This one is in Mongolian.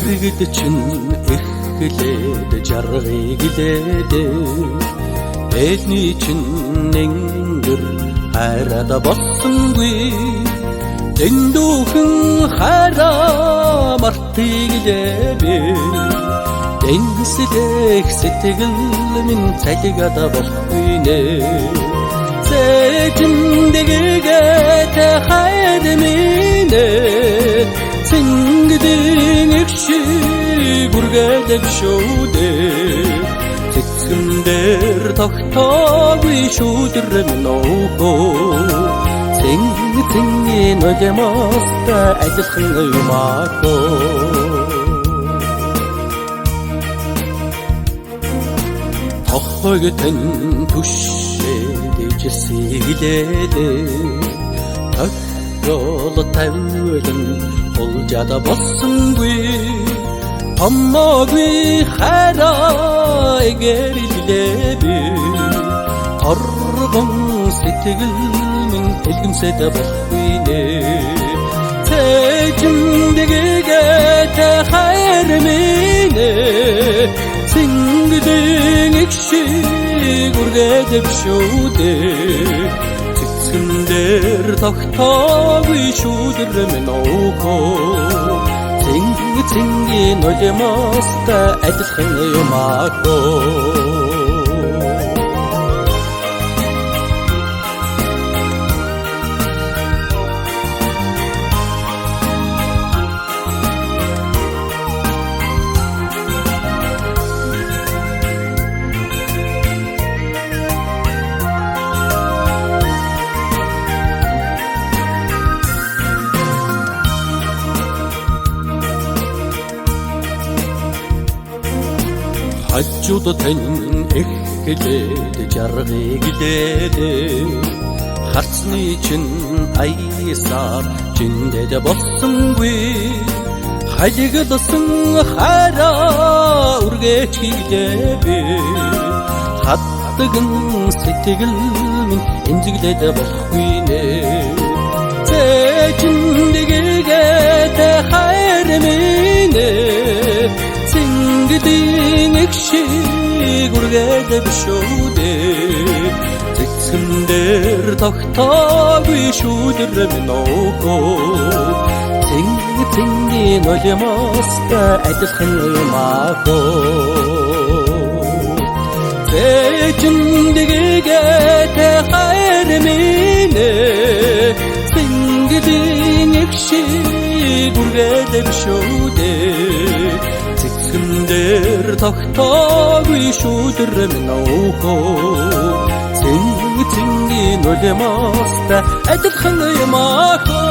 Иргэд чинь эхлээд жаргыг лээд Элний чинь нэнгэр хайрада болсонгүй Дэндүүхэн хараа мартыг лээвэ Дэнслэх сэтгэл минь цалигада болохгүй нэ Зэжиндэггээд хайр минь Цэнгдэн эгшиг үргэлэг шүүдэ Цэцгэн дээр тогтоогүй шүүдэр минь оохоо Цэнгдэн нөлемоста ажиллах юмаахоо Тоххойг тань түшээд ижсэглээд Тоххол тавилан Олжада болсонгүй Аммаагүй хараа эгэрилээвэ Торгон сэтгэл минь элгэмсэд болохгүй нэ Цэжиндэггээд хайр минь Цэнгдэн эгшиг үргэлэг шүүдэ Цэцгэн дээр тогтоогүй шүүдэр минь оохоо Цэнгийн нөлемоста ажиллах юмаахоо Хажууд тань эхлээд жаргыг лээд Харцны чинь аясаар чиндээд болсонгүй Халигласан хараа үргэж хилээвэ Хаттган сэтгэл минь эмзэглээд болохгүй нэ Зэжиндэггээд хайр минь Цэнгдэн эгшиг үргэлэг шүүдэ Цэцгэн дээр тогтоогүй шүүдэр минь оохоо Цэнгийн нөлемоста ажиллах юмаахоо Зэжиндэггээд хайр минь Цэнгдэн эгшиг үргэлэг шүүдэ Цэцгэн дээр тогтоогүй шүүдэр минь оохоо Цэнгийн нөлемоста ажиллах юмаахоо